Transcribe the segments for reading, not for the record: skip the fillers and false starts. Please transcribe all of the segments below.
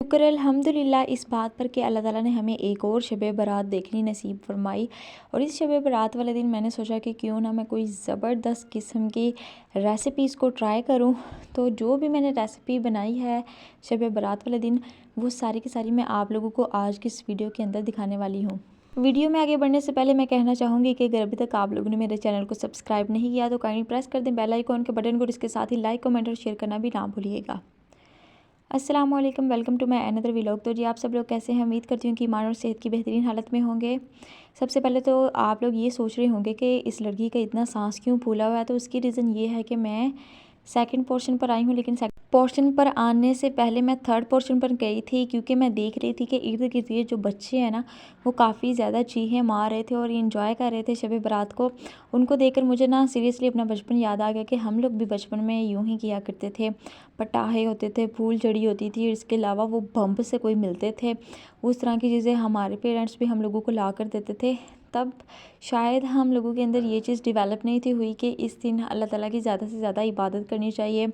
शुक्र अल्हम्दुलिल्लाह इस बात पर कि अल्लाह ताला ने हमें एक और शब बारात देखनी नसीब फरमाई। और इस शब बारात वाले दिन मैंने सोचा कि क्यों ना मैं कोई ज़बरदस्त किस्म की रेसिपीज़ को ट्राई करूं। तो जो भी मैंने रेसिपी बनाई है शब बारात वाले दिन, वो सारी की सारी मैं आप लोगों को आज की इस वीडियो के अंदर दिखाने वाली हूँ। वीडियो में आगे बढ़ने से पहले मैं कहना चाहूँगी कि अगर अभी तक आप लोगों ने मेरे चैनल को सब्सक्राइब नहीं किया तो काइंडली प्रेस कर दें बेल आइकॉन के बटन को, और इसके साथ ही लाइक, कमेंट और शेयर करना भी ना भूलिएगा। अस्सलाम वालेकुम, welcome to my another vlog. तो जी आप सब लोग कैसे हैं? उम्मीद करती हूँ कि ईमान और सेहत की बेहतरीन हालत में होंगे। सबसे पहले तो आप लोग ये सोच रहे होंगे कि इस लड़की का इतना सांस क्यों फूला हुआ है। तो उसकी रीज़न ये है कि मैं सेकंड पोर्शन पर आई हूँ, लेकिन सेकंड पोर्शन पर आने से पहले मैं थर्ड पोर्शन पर गई थी, क्योंकि मैं देख रही थी कि इर्द गिर्द ये जो बच्चे हैं ना, वो काफ़ी ज़्यादा चीखें मार रहे थे और इंजॉय कर रहे थे शब बारात को। उनको देखकर मुझे ना सीरियसली अपना बचपन याद आ गया कि हम लोग भी बचपन में यूं ही किया करते थे। पटाखे होते थे, फूल चढ़ी होती थी, इसके अलावा वो बम्ब से कोई मिलते थे, उस तरह की चीज़ें हमारे पेरेंट्स भी हम लोगों को ला कर देते थे। तब शायद हम लोगों के अंदर ये चीज़ डेवलप नहीं थी हुई कि इस दिन अल्लाह ताला की ज़्यादा से ज़्यादा इबादत करनी चाहिए,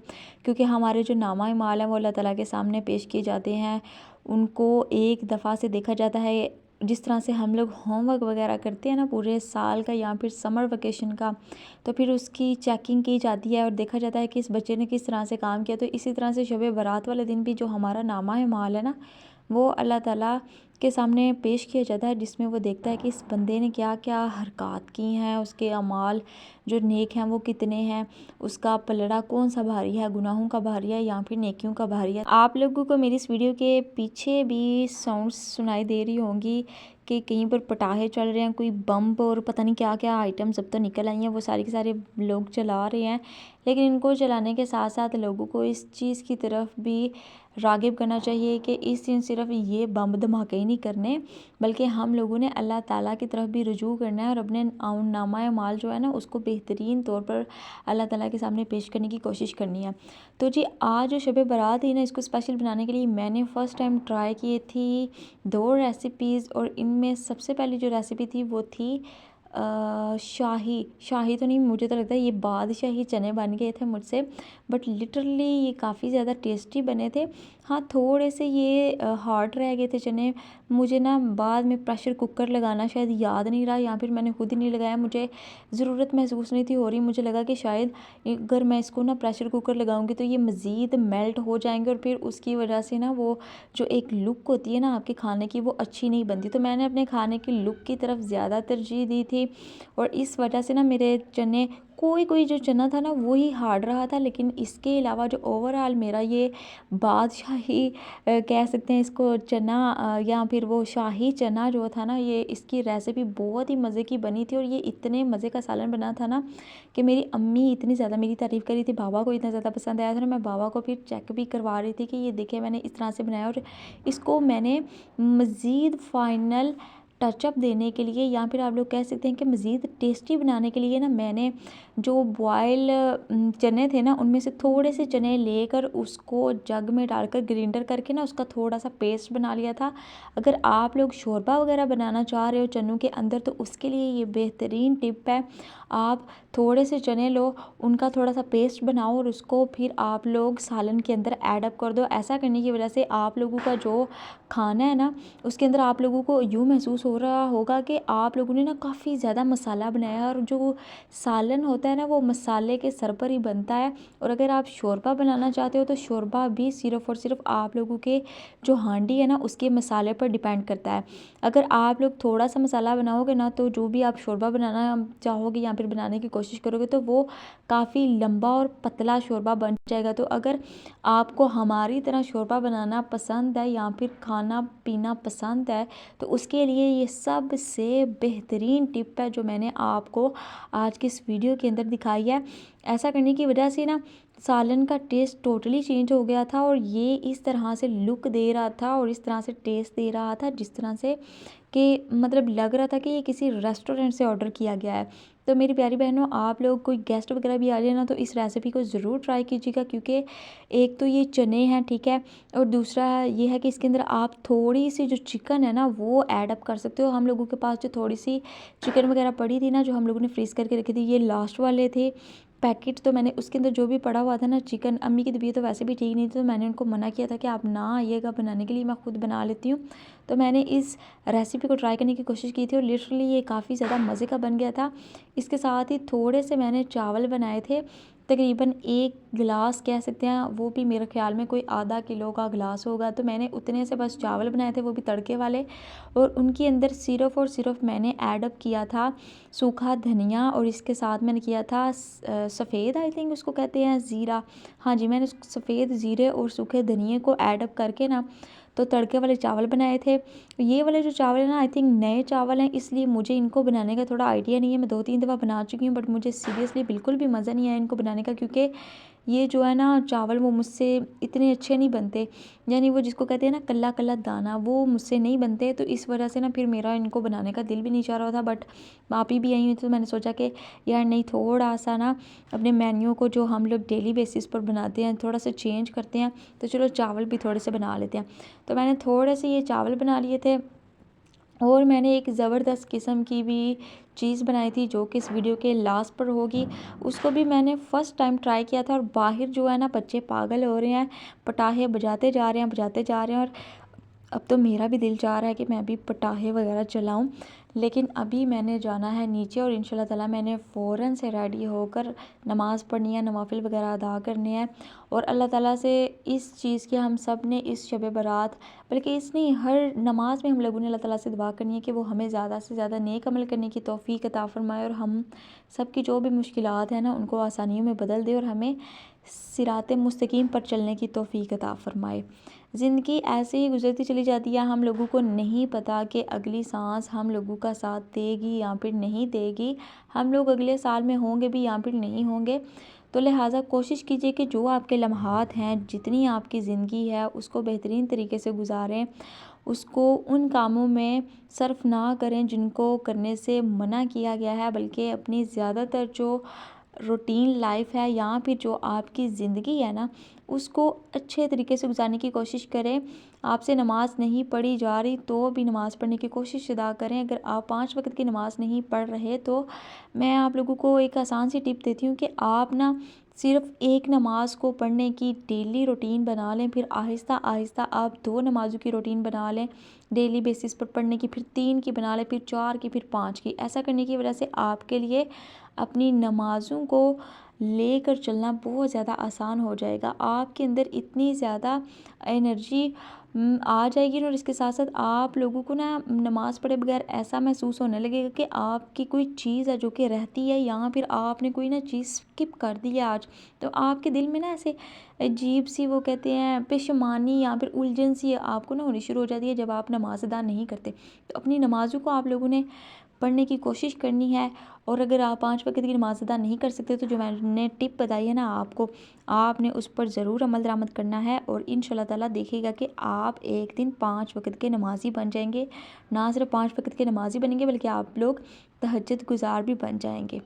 क्योंकि हमारे जो नामा माल हैं वो अल्लाह ताला के सामने पेश किए जाते हैं। उनको एक दफ़ा से देखा जाता है, जिस तरह से हम लोग होमवर्क वगैरह करते हैं ना पूरे साल का या फिर समर वेकेशन का, तो फिर उसकी चेकिंग की जाती है और देखा जाता है कि इस बच्चे ने किस तरह से काम किया। तो इसी तरह से शब बारात वाले दिन भी जो हमारा नामा माल है ना, वो अल्लाह ताला के सामने पेश किया जाता है, जिसमें वो देखता है कि इस बंदे ने क्या क्या हरकत की हैं, उसके अमाल जो नेक हैं वो कितने हैं, उसका पलड़ा कौन सा भारी है, गुनाहों का भारी है या फिर नेकियों का भारी है। आप लोगों को मेरी इस वीडियो के पीछे भी साउंड्स सुनाई दे रही होंगी कि कहीं पर पटाखे चल रहे हैं, कोई बम और पता नहीं क्या क्या आइटम्स अब तो निकल आई हैं, वो सारे के सारे लोग चला रहे हैं। लेकिन इनको चलाने के साथ साथ लोगों को इस चीज़ की तरफ भी राग़िब करना चाहिए कि इस दिन सिर्फ ये बम धमाके ही नहीं करने, बल्कि हम लोगों ने अल्लाह ताला की तरफ भी रुजू करना है और अपने नामा माल जो है ना, उसको बेहतरीन तौर पर अल्लाह ताला के सामने पेश करने की कोशिश करनी है। तो जी आज जो शब बारात थी ना, इसको स्पेशल बनाने के लिए मैंने फ़र्स्ट टाइम ट्राई की थी 2 रेसिपीज़, और इनमें सबसे पहली जो रेसिपी थी वो थी शाही तो नहीं, मुझे तो लगता है ये बादशाही चने बन गए थे मुझसे, बट लिटरली ये काफ़ी ज़्यादा टेस्टी बने थे। हाँ, थोड़े से ये हार्ड रह गए थे चने। मुझे ना बाद में प्रेशर कुकर लगाना शायद याद नहीं रहा, या फिर मैंने खुद ही नहीं लगाया, मुझे ज़रूरत महसूस नहीं थी हो रही। मुझे लगा कि शायद अगर मैं इसको ना प्रेशर कुकर लगाऊंगी तो ये मज़ीद मेल्ट हो जाएंगे, और फिर उसकी वजह से ना वो जो एक लुक होती है ना आपके खाने की, वो अच्छी नहीं बनती। तो मैंने अपने खाने की लुक की तरफ ज़्यादा तरजीह दी थी, और इस वजह से ना मेरे चने कोई कोई जो चना था ना वही हार्ड रहा था। लेकिन इसके अलावा जो ओवरऑल मेरा ये बादशाही कह सकते हैं इसको चना, या फिर वो शाही चना जो था ना, ये इसकी रेसिपी बहुत ही मज़े की बनी थी। और ये इतने मज़े का सालन बना था ना कि मेरी अम्मी इतनी ज़्यादा मेरी तारीफ़ करी थी, बाबा को इतना ज़्यादा पसंद आया था ना, मैं बाबा को फिर चेक भी करवा रही थी कि ये देखे मैंने इस तरह से बनाया। और इसको मैंने मज़ीद फाइनल टचअप देने के लिए, या फिर आप लोग कह सकते हैं कि मज़ीद टेस्टी बनाने के लिए ना, मैंने जो बॉयल चने थे ना, उनमें से थोड़े से चने लेकर उसको जग में डालकर ग्राइंडर करके ना उसका थोड़ा सा पेस्ट बना लिया था। अगर आप लोग शोरबा वगैरह बनाना चाह रहे हो चनों के अंदर, तो उसके लिए ये बेहतरीन टिप है। आप थोड़े से चने लो, उनका थोड़ा सा पेस्ट बनाओ, और उसको फिर आप लोग सालन के अंदर ऐड अप कर दो। ऐसा करने की वजह से आप लोगों का जो खाना है ना, उसके अंदर आप लोगों को यूँ महसूस हो रहा होगा कि आप लोगों ने ना काफ़ी ज़्यादा मसाला बनाया है, और जो सालन होता है ना वो मसाले के सर पर ही बनता है। और अगर आप शोरबा बनाना चाहते हो तो शोरबा भी सिर्फ़ और सिर्फ आप लोगों के जो हांडी है ना उसके मसाले पर डिपेंड करता है। अगर आप लोग थोड़ा सा मसाला बनाओगे ना, तो जो भी आप शोरबा बनाना चाहोगे या फिर बनाने की कोशिश करोगे, तो वो काफ़ी लंबा और पतला शोरबा बन जाएगा। तो अगर आपको हमारी तरह शोरबा बनाना पसंद है या फिर खाना पीना पसंद है, तो उसके लिए ये सबसे बेहतरीन टिप है जो मैंने आपको आज की इस वीडियो के अंदर दिखाई है। ऐसा करने की वजह से ना सालन का टेस्ट टोटली चेंज हो गया था, और ये इस तरह से लुक दे रहा था और इस तरह से टेस्ट दे रहा था, जिस तरह से कि मतलब लग रहा था कि ये किसी रेस्टोरेंट से ऑर्डर किया गया है। तो मेरी प्यारी बहनों, आप लोग कोई गेस्ट वगैरह भी आ जाए ना, तो इस रेसिपी को ज़रूर ट्राई कीजिएगा, क्योंकि एक तो ये चने हैं, ठीक है, और दूसरा ये है कि इसके अंदर आप थोड़ी सी जो चिकन है ना वो ऐड अप कर सकते हो। हम लोगों के पास जो थोड़ी सी चिकन वगैरह पड़ी थी ना, जो हम लोगों ने फ्रीज़ करके रखी थी, ये लास्ट वाले थे, पैकेट, तो मैंने उसके अंदर जो भी पड़ा हुआ था ना चिकन, अम्मी की तबीयत तो वैसे भी ठीक नहीं थी, तो मैंने उनको मना किया था कि आप ना आइएगा बनाने के लिए, मैं ख़ुद बना लेती हूँ। तो मैंने इस रेसिपी को ट्राई करने की कोशिश की थी और लिटरली ये काफ़ी ज़्यादा मज़े का बन गया था। इसके साथ ही थोड़े से मैंने चावल बनाए थे, तकरीबन 1 गिलास कह सकते हैं, वो भी मेरे ख़्याल में कोई आधा किलो का गिलास होगा। तो मैंने उतने से बस चावल बनाए थे, वो भी तड़के वाले, और उनके अंदर सिर्फ़ मैंने ऐड अप किया था सूखा धनिया, और इसके साथ मैंने किया था सफ़ेद, आई थिंक उसको कहते हैं ज़ीरा। हाँ जी, मैंने सफ़ेद ज़ीरे और सूखे धनिए को ऐड अप करके ना तो तड़के वाले चावल बनाए थे। ये वाले जो चावल हैं ना, आई थिंक नए चावल हैं, इसलिए मुझे इनको बनाने का थोड़ा आइडिया नहीं है। मैं 2-3 दफ़ा बना चुकी हूँ, बट मुझे सीरियसली बिल्कुल भी मज़ा नहीं आया इनको बनाने का, क्योंकि ये जो है ना चावल वो मुझसे इतने अच्छे नहीं बनते, यानी वो जिसको कहते हैं ना कल्ला कल्ला दाना, वो मुझसे नहीं बनते। तो इस वजह से ना फिर मेरा इनको बनाने का दिल भी नहीं चाह रहा था। बट वापी भी आई हुई, तो मैंने सोचा कि यार नहीं, थोड़ा सा ना अपने मेन्यू को जो हम लोग डेली बेसिस पर बनाते हैं थोड़ा सा चेंज करते हैं, तो चलो चावल भी थोड़े से बना लेते हैं। तो मैंने थोड़े से ये चावल बना लिए थे, और मैंने एक ज़बरदस्त किस्म की भी चीज़ बनाई थी जो कि इस वीडियो के लास्ट पर होगी। उसको भी मैंने फ़र्स्ट टाइम ट्राई किया था, और बाहर जो है ना बच्चे पागल हो रहे हैं, पटाखे बजाते जा रहे हैं, बजाते जा रहे हैं, और अब तो मेरा भी दिल चाह रहा है कि मैं भी पटाखे वगैरह चलाऊं। लेकिन अभी मैंने जाना है नीचे, और इंशाल्लाह ताला मैंने फ़ौरन से रेडी होकर नमाज़ पढ़नी है, नवाफिल वगैरह अदा करने हैं, और अल्लाह ताला से इस चीज़ की हम सब ने इस शब बारात, बल्कि इस नहीं, हर नमाज में हम लोगों ने अल्लाह ताला से दुआ करनी है कि वो हमें ज़्यादा से ज़्यादा नेक अमल करने की तौफ़ीक अता फ़रमाए, और हम सब की जो भी मुश्किलात हैं ना उनको आसानियों में बदल दे, और हमें सिराते मुस्तकीम पर चलने की तौफ़ीक अता फ़रमाए। ज़िंदगी ऐसे ही गुजरती चली जाती है, हम लोगों को नहीं पता कि अगली सांस हम लोगों का साथ देगी या फिर नहीं देगी, हम लोग अगले साल में होंगे भी या फिर नहीं होंगे। तो लिहाजा कोशिश कीजिए कि जो आपके लम्हात हैं, जितनी आपकी ज़िंदगी है, उसको बेहतरीन तरीके से गुजारें, उसको उन कामों में सर्फ ना करें जिनको करने से मना किया गया है, बल्कि अपनी ज़्यादातर जो रूटीन लाइफ है या फिर जो आपकी ज़िंदगी है ना, उसको अच्छे तरीके से गुजारने की कोशिश करें। आपसे नमाज़ नहीं पढ़ी जा रही तो भी नमाज़ पढ़ने की कोशिश अदा करें। अगर आप 5 वक़्त की नमाज़ नहीं पढ़ रहे, तो मैं आप लोगों को एक आसान सी टिप देती हूँ कि आप ना सिर्फ़ एक नमाज़ को पढ़ने की डेली रूटीन बना लें, फिर आहिस्ता आहिस्ता आप 2 नमाज़ों की रूटीन बना लें डेली बेसिस पर पढ़ने की, फिर 3 की बना लें, फिर 4 की, फिर 5 की। ऐसा करने की वजह से आपके लिए अपनी नमाज़ों को लेकर चलना बहुत ज़्यादा आसान हो जाएगा। आपके अंदर इतनी ज़्यादा एनर्जी आ जाएगी ना, और इसके साथ साथ आप लोगों को ना नमाज़ पढ़े बगैर ऐसा महसूस होने लगेगा कि आपकी कोई चीज़ है जो कि रहती है, या फिर आपने कोई ना चीज़ स्किप कर दी है आज, तो आपके दिल में ना ऐसे अजीब सी, वो कहते हैं पेशमानी या फिर उलझन सी आपको ना होनी शुरू हो जाती है जब आप नमाज अदा नहीं करते। तो अपनी नमाज़ों को आप लोगों ने पढ़ने की कोशिश करनी है, और अगर आप 5 वक़्त की नमाज़ अदा नहीं कर सकते, तो जो मैंने टिप बताई है ना आपको, आपने उस पर ज़रूर अमल दरामद करना है, और इंशाल्लाह ताला देखिएगा कि आप एक दिन 5 वक़्त के नमाज़ी बन जाएंगे। ना सिर्फ 5 वक़्त के नमाज़ी बनेंगे, बल्कि आप लोग तहज्जुद गुज़ार भी बन जाएंगे।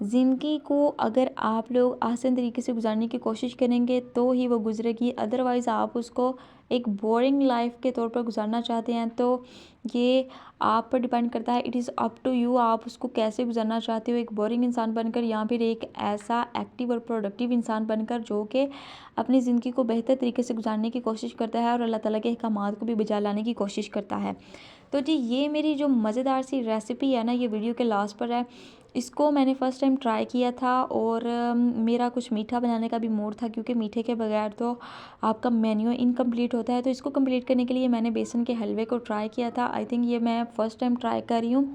ज़िंदगी को अगर आप लोग आसान तरीके से गुजारने की कोशिश करेंगे तो ही वो गुजरेगी, अदरवाइज़ आप उसको एक बोरिंग लाइफ के तौर पर गुजारना चाहते हैं, तो ये आप पर डिपेंड करता है। It is up to you, आप उसको कैसे गुजारना चाहते हो, एक बोरिंग इंसान बनकर या फिर एक ऐसा एक्टिव और प्रोडक्टिव इंसान बनकर जो कि अपनी ज़िंदगी को बेहतर तरीके से गुजारने की कोशिश करता है और अल्लाह ताला के अहकामात को भी बजा लाने की कोशिश करता है। तो जी, ये मेरी जो मज़ेदार सी रेसिपी है ना, ये वीडियो के लास्ट पर है। इसको मैंने फ़र्स्ट टाइम ट्राई किया था, और मेरा कुछ मीठा बनाने का भी मूड था, क्योंकि मीठे के बगैर तो आपका मेन्यू इनकम्प्लीट होता है। तो इसको कंप्लीट करने के लिए मैंने बेसन के हलवे को ट्राई किया था। आई थिंक ये मैं फ़र्स्ट टाइम ट्राई कर रही हूँ।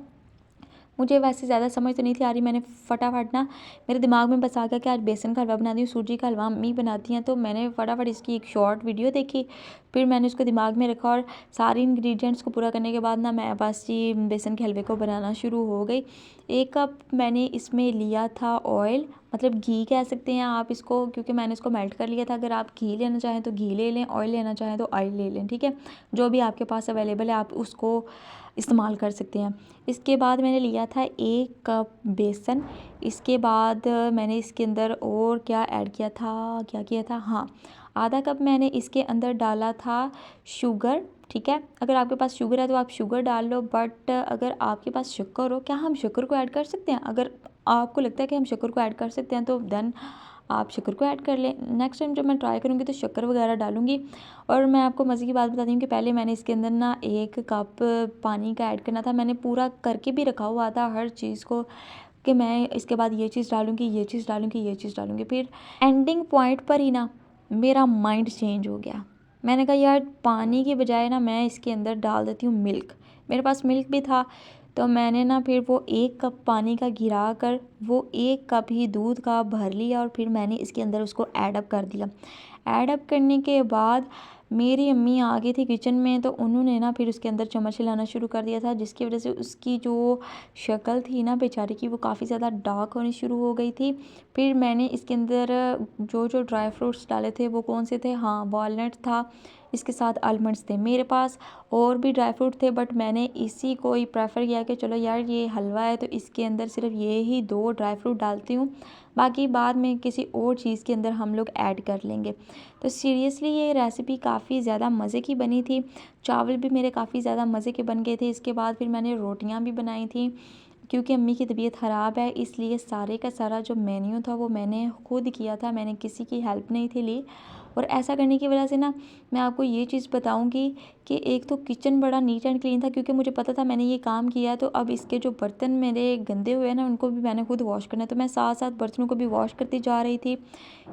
मुझे वैसे ज़्यादा समझ तो नहीं थी आ रही, मैंने फटाफट ना, मेरे दिमाग में बस आ गया कि आज बेसन का हलवा बनाती हूँ, सूजी का हलवा अम्मी बनाती हैं, तो मैंने फटाफट इसकी एक शॉर्ट वीडियो देखी, फिर मैंने उसको दिमाग में रखा, और सारे इंग्रेडिएंट्स को पूरा करने के बाद ना मैं बस ये बेसन के हलवे को बनाना शुरू हो गई। 1 कप मैंने इसमें लिया था ऑयल, मतलब घी कह सकते हैं आप इसको, क्योंकि मैंने इसको मेल्ट कर लिया था। अगर आप घी लेना चाहें तो घी ले लें, ऑयल लेना चाहें तो ऑयल ले लें, ठीक है। जो भी आपके पास अवेलेबल है आप उसको इस्तेमाल कर सकते हैं। इसके बाद मैंने लिया था 1 कप बेसन। इसके बाद मैंने इसके अंदर और क्या ऐड किया था, हाँ, आधा कप मैंने इसके अंदर डाला था शुगर, ठीक है। अगर आपके पास शुगर है तो आप शुगर डाल लो, बट अगर आपके पास शक्कर हो, क्या हम शक्कर को ऐड कर सकते हैं? अगर आपको लगता है कि हम शक्कर को ऐड कर सकते हैं तो देन आप शक्कर को ऐड कर लें। नेक्स्ट टाइम जब मैं ट्राई करूँगी तो शक्कर वगैरह डालूँगी। और मैं आपको मज़े की बात बताती हूँ कि पहले मैंने इसके अंदर ना 1 कप पानी का ऐड करना था। मैंने पूरा करके भी रखा हुआ था हर चीज़ को कि मैं इसके बाद ये चीज़ डालूँगी, ये चीज़ डालूँगी, ये चीज़ डालूँगी। फिर एंडिंग पॉइंट पर ही ना मेरा माइंड चेंज हो गया। मैंने कहा यार पानी की बजाय ना मैं इसके अंदर डाल देती हूँ मिल्क। मेरे पास मिल्क भी था, तो मैंने ना फिर वो 1 कप पानी का गिरा कर वो 1 कप ही दूध का भर लिया और फिर मैंने इसके अंदर उसको ऐड अप कर दिया। ऐड अप करने के बाद मेरी अम्मी आ गई थी किचन में, तो उन्होंने ना फिर उसके अंदर चम्मच हिलाना शुरू कर दिया था, जिसकी वजह से उसकी जो शक्ल थी ना बेचारी की वो काफ़ी ज़्यादा डार्क होनी शुरू हो गई थी। फिर मैंने इसके अंदर जो जो ड्राई फ्रूट्स डाले थे वो कौन से थे, हाँ वॉलनट था, इसके साथ आलमंड्स थे मेरे पास, और भी ड्राई फ्रूट थे, बट मैंने इसी को ही प्रेफर किया कि चलो यार ये हलवा है तो इसके अंदर सिर्फ ये ही 2 ड्राई फ्रूट डालती हूँ, बाकी बाद में किसी और चीज़ के अंदर हम लोग ऐड कर लेंगे। तो सीरियसली ये रेसिपी काफ़ी ज़्यादा मज़े की बनी थी। चावल भी मेरे काफ़ी ज़्यादा मज़े के बन गए थे। इसके बाद फिर मैंने रोटियां भी बनाई थी, क्योंकि अम्मी की तबीयत ख़राब है इसलिए सारे का सारा जो मेन्यू था वो मैंने खुद किया था, मैंने किसी की हेल्प नहीं थी ली। और ऐसा करने की वजह से ना मैं आपको ये चीज़ बताऊंगी कि एक तो किचन बड़ा नीट एंड क्लीन था, क्योंकि मुझे पता था मैंने ये काम किया है, तो अब इसके जो बर्तन मेरे गंदे हुए हैं ना उनको भी मैंने खुद वॉश करना है, तो मैं साथ साथ बर्तनों को भी वॉश करती जा रही थी।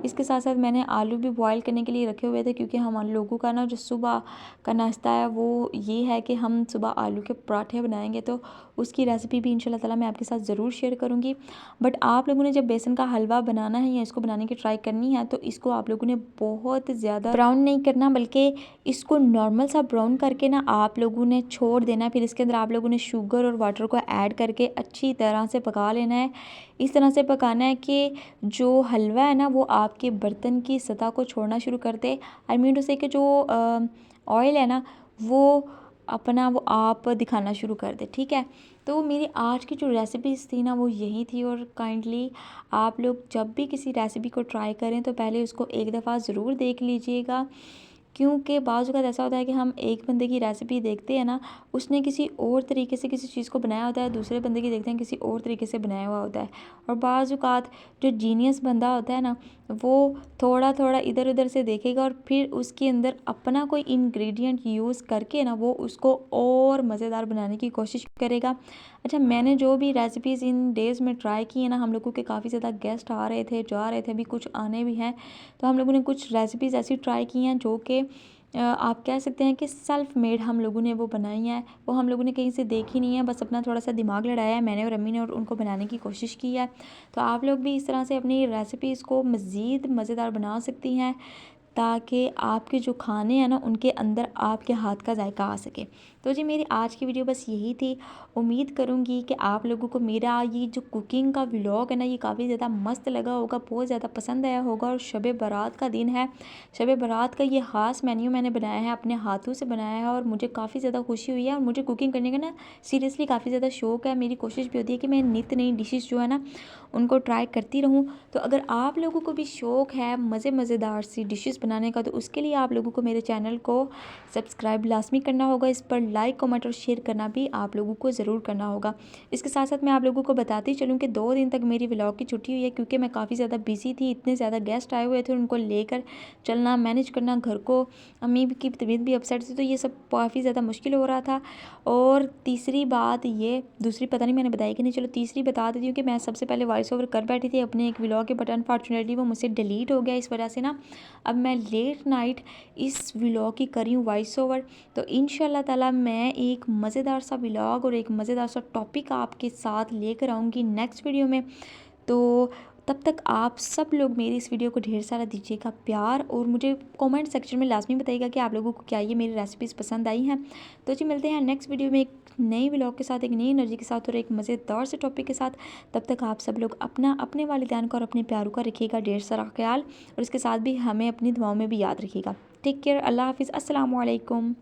इसके साथ साथ मैंने आलू भी बॉयल करने के लिए रखे हुए थे, क्योंकि हम लोगों का ना जो सुबह का नाश्ता है वो ये है कि हम सुबह आलू के पराठे बनाएंगे, तो उसकी रेसिपी भी इंशाल्लाह ताला मैं आपके साथ ज़रूर शेयर करूँगी। बट आप लोगों ने जब बेसन का हलवा बनाना है या इसको बनाने की ट्राई करनी है तो इसको आप लोगों ने बहुत ज़्यादा ब्राउन नहीं करना, बल्कि इसको नॉर्मल सा ब्राउन करके ना आप लोगों ने छोड़ देना है। फिर इसके अंदर आप लोगों ने शुगर और वाटर को ऐड करके अच्छी तरह से पका लेना है। इस तरह से पकाना है कि जो हलवा है ना वो आपके बर्तन की सतह को छोड़ना शुरू कर दे। आई मीन टू से कि जो ऑयल है ना वो अपना वो आप दिखाना शुरू कर दे, ठीक है। तो मेरी आज की जो रेसिपीज़ थी ना वो यही थी, और काइंडली आप लोग जब भी किसी रेसिपी को ट्राई करें तो पहले उसको एक दफ़ा ज़रूर देख लीजिएगा, क्योंकि बाज़ औक़ात ऐसा होता है कि हम एक बंदे की रेसिपी देखते हैं ना, उसने किसी और तरीके से किसी चीज़ को बनाया होता है, दूसरे बंदे की देखते हैं किसी और तरीके से बनाया हुआ होता है। और बाज़ औक़ात जो जीनियस बंदा होता है ना वो थोड़ा थोड़ा इधर उधर से देखेगा और फिर उसके अंदर अपना कोई इंग्रेडिएंट यूज़ करके ना वो उसको और मज़ेदार बनाने की कोशिश करेगा। अच्छा, मैंने जो भी रेसिपीज़ इन डेज़ में ट्राई की है ना, हम लोगों के काफ़ी ज़्यादा गेस्ट आ रहे थे, जा रहे थे, अभी कुछ आने भी हैं, तो हम लोगों ने कुछ रेसिपीज़ ऐसी ट्राई की हैं जो कि आप कह सकते हैं कि सेल्फ़ मेड हम लोगों ने वो बनाई हैं। वो हम लोगों ने कहीं से देखी नहीं है, बस अपना थोड़ा सा दिमाग लड़ाया है मैंने और अम्मी ने, और उनको बनाने की कोशिश की है। तो आप लोग भी इस तरह से अपनी रेसिपीज़ को मज़ीद मज़ेदार बना सकती हैं, ताकि आपके जो खाने हैं ना उनके अंदर आपके हाथ का जायका आ सके। तो जी मेरी आज की वीडियो बस यही थी। उम्मीद करूँगी कि आप लोगों को मेरा ये जो कुकिंग का व्लॉग है ना ये काफ़ी ज़्यादा मस्त लगा होगा, बहुत ज़्यादा पसंद आया होगा। और शब बारात का दिन है, शब बारात का ये ख़ास मेन्यू मैंने बनाया है, अपने हाथों से बनाया है, और मुझे काफ़ी ज़्यादा खुशी हुई है। और मुझे कुकिंग करने का ना सीरियसली काफ़ी ज़्यादा शौक़ है। मेरी कोशिश भी होती है कि मैं नित नई डिशेज़ जो है ना उनको ट्राई करती रहूँ। तो अगर आप लोगों को भी शौक़ है मज़ेदार सी डिशेज़ बनाने का, तो उसके लिए आप लोगों को मेरे चैनल को सब्सक्राइब लाजमी करना होगा। इस पर लाइक कमेंट और शेयर करना भी आप लोगों को ज़रूर करना होगा। इसके साथ साथ मैं आप लोगों को बताती चलूँ कि 2 दिन तक मेरी व्लॉग की छुट्टी हुई है, क्योंकि मैं काफ़ी ज़्यादा बिजी थी, इतने ज़्यादा गेस्ट आए हुए थे, उनको लेकर चलना, मैनेज करना घर को, अम्मी की तबीयत भी अपसेट थी, तो ये सब काफ़ी ज़्यादा मुश्किल हो रहा था। और तीसरी बात ये, दूसरी पता नहीं मैंने बताई कि नहीं, चलो तीसरी बता देती हूँ कि मैं सबसे पहले वॉइस ओवर कर बैठी थी अपने एक व्लॉग के, बट अनफॉर्चुनेटली वो मुझसे डिलीट हो गया। इस वजह से ना अब मैं लेट नाइट इस व्लॉग की करी हूँ वॉइस ओवर। तो इंशाल्लाह ताला मैं एक मज़ेदार सा व्लॉग और एक मज़ेदार सा टॉपिक आपके साथ लेकर आऊँगी नेक्स्ट वीडियो में। तो तब तक आप सब लोग मेरी इस वीडियो को ढेर सारा दीजिएगा प्यार, और मुझे कमेंट सेक्शन में लाजमी बताइएगा कि आप लोगों को क्या ये मेरी रेसिपीज़ पसंद आई हैं। तो जी मिलते हैं नेक्स्ट वीडियो में एक नई व्लॉग के साथ, एक नई एनर्जी के साथ और एक मज़ेदार से टॉपिक के साथ। तब तक आप सब लोग अपना, अपने वालिदैन का और अपने प्यारों का रखिएगा ढेर सारा ख्याल, और इसके साथ भी हमें अपनी दुआओं में भी याद रखिएगा। टेक केयर, अल्लाह हाफिज़, अस्सलाम वालेकुम।